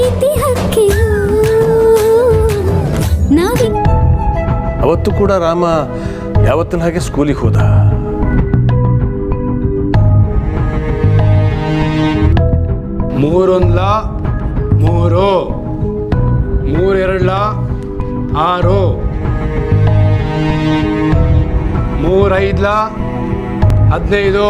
ಪ್ರೀತಿ ಹಕ್ಕಿಯು ಅವತ್ತು ಕೂಡ ರಾಮ ಯಾವತ್ತಿನ ಹಾಗೆ ಸ್ಕೂಲಿಗೆ ಹೋದ. ಮೂರೊಂದ್ಲ 3, 3 2 6, 3 5 15.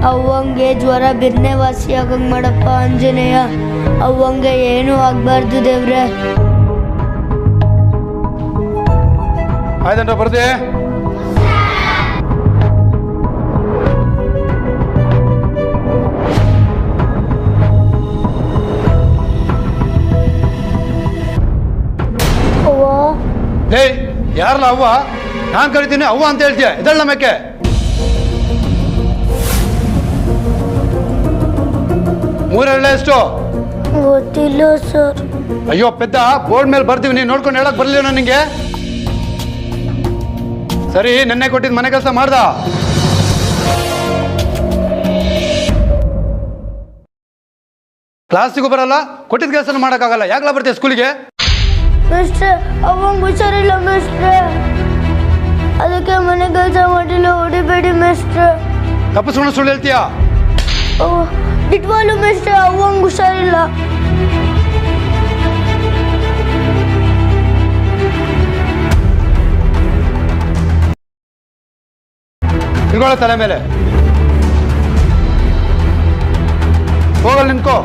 ಅವ್ವಂಗೆ ಜ್ವರ ಬಿರ್ನೆ ವಾಸಿ ಆಗಂಗ್ ಮಾಡಪ್ಪ ಆಂಜನೇಯ. ಅವ್ವಂಗೆ ಏನೂ ಆಗ್ಬಾರ್ದು ದೇವ್ರೆ. ಆಯ್ತಂಟ ಬರ್ದೆ. ಏಯ್ ಯಾರಲ್ಲ ಅವ್ವ? ನಾನು ಕರಿತೀನಿ ಅವ್ವ ಅಂತ ಹೇಳ್ತೀಯ, ಇದಳ ನಮ್ಮಕ್ಕೆ. ಮೂರೆರಳೆ ಎಷ್ಟು? ಗೊತ್ತಿಲ್ಲ ಸರ್. ಅಯ್ಯೋ ಪೆದ್ದ, ಬೋರ್ಡ್ ಮೇಲೆ ಬರ್ತೀವಿ, ನೀನು ನೋಡ್ಕೊಂಡು ಹೇಳಕ್ ಬರ್ಲಿಲ್ಲ ನಿಂಗೆ? ಸರಿ, ನೆನ್ನೆ ಕೊಟ್ಟಿದ್ದು ಮನೆ ಕೆಲಸ ಮಾಡ್ದ? ಕ್ಲಾಸಿಗೂ ಬರಲ್ಲ, ಕೊಟ್ಟಿದ್ದ ಕೆಲಸ ಮಾಡೋಕ್ಕಾಗಲ್ಲ, ಯಾಕಲ ಬರ್ತೀಯ ಸ್ಕೂಲಿಗೆ? ಮಿಸ್ಟ್ರೆ, ಅವಂಗೆ ಹುಷಾರಿಲ್ಲ ಮಿಸ್ಟ್ರೆ, ಅದಕ್ಕೆ ಮನೆ ಕೆಲಸ ಮಾಡಿಲ್ಲ. ಹೊಡಿಬೇಡಿ ಮಿಸ್ಟ್ರೆ. ತಪ್ಪಿಸ್ಕೊಂಡು ಸುಳ್ಳು ಹೇಳ್ತೀಯಾ? ನಿಜವಾಗ್ಲೂ ಮಿಸ್ಟ್ರೆ, ಅವಂಗೆ ಹುಷಾರಿಲ್ಲ. ತಿಳ್ಕೊಳ್ಳೋ ತಲೆ ಮೇಲೆ ಹೋಗಲ್ಲ, ನಿಂತ್ಕೋ.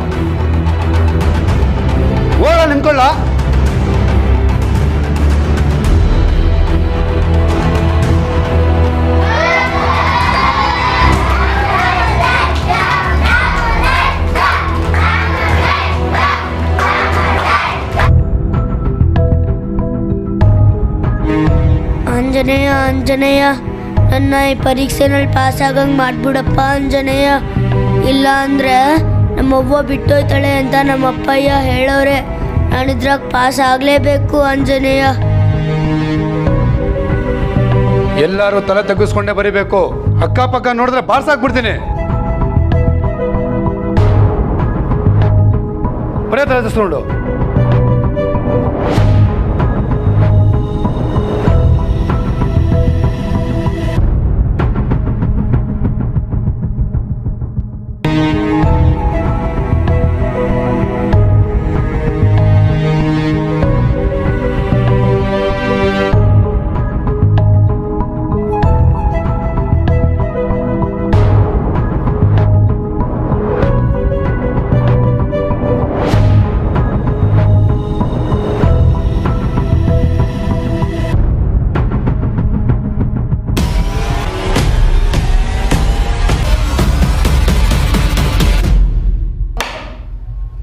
ಹೋಗಲ್ಲ, ನಿಂತ್ಕೊಳ್ಳ. ಆಂಜನೇಯ, ಆಂಜನೇಯ, ನನ್ನ ಈ ಪರೀಕ್ಷೆನಲ್ಲಿ ಪಾಸ್ ಆಗಂಗೆ ಮಾಡ್ಬಿಡಪ್ಪ ಆಂಜನೇಯ. ಇಲ್ಲ ಅಂದರೆ ನಮ್ಮವ್ವ ಬಿಟ್ಟೋಯ್ತಾಳೆ ಅಂತ ನಮ್ಮಪ್ಪಯ್ಯ ಹೇಳೋರೆ. ನಾನಿದ್ರಾಗ ಪಾಸ್ ಆಗಲೇಬೇಕು ಆಂಜನೇಯ. ಎಲ್ಲರೂ ತಲೆ ತಗ್ಗಿಸ್ಕೊಂಡೇ ಬರೀಬೇಕು. ಅಕ್ಕಪಕ್ಕ ನೋಡಿದ್ರೆ ಬಾರ್ಸಾಕ್ಬಿಡ್ತೀನಿ. ಬರೇ ತಲೆ ತಗ್ಸ್ಕೊಂಡು.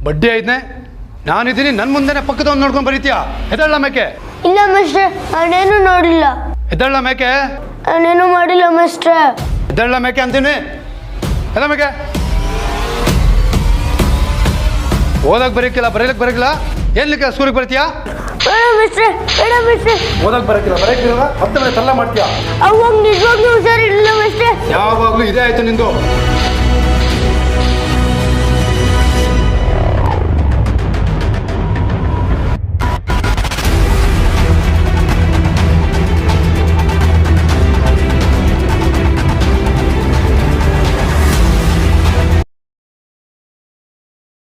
ಬಡ್ಡಿ ಐದ್ನೆ, ನಾನಿದ್ದೀನಿ, ನನ್ನ ಮುಂದೆನೆ ಪಕ್ಕದವ್ನು ನೋಡ್ಕೊಂಡು ಬರೀತೀಯಾ? ಎದಳ್ಳ ಮೇಕೆ? ಇಲ್ಲ ಮಿಸ್ಟ್ರೆ, ನಾನೇನು ನೋಡಿಲ್ಲ. ಎದಳ್ಳ ಮೇಕೆ? ನಾನೇನು ಮಾಡಿಲ್ಲ ಮಿಸ್ಟ್ರೆ. ಎದಳ್ಳ ಮೇಕೆ ಅಂತೀನಿ. ಎದ ಮೇಕೆ? ಓದಕ್ ಬರೀಕಿಲ್ಲ, ಬರೀಲಕ್ ಬರೀಕಿಲ್ಲ, ಏನ್ಲಿಕ್ಕೆ ಸ್ಕೂಲಿಗೆ ಬರ್ತೀಯಾ? ಬೇಡ ಮಿಸ್ಟ್ರೆ, ಬೇಡ ಮಿಸ್ಟ್ರೆ. ಓದಕ್ ಬರಕಿಲ್ಲ, ಬರಕಿಲ್ಲ, ಮತ್ತೆ ತಲ್ಲ ಮಾಡ್ತೀಯಾ? ಅವಾಗ ನಿಜವಾಗ್ಲೂ ಹುಷಾರಿಲ್ಲ ಮಿಸ್ಟ್ರೆ. ಯಾವಾಗಲೂ ಇದೇ ಆಯ್ತು ನಿಂದು.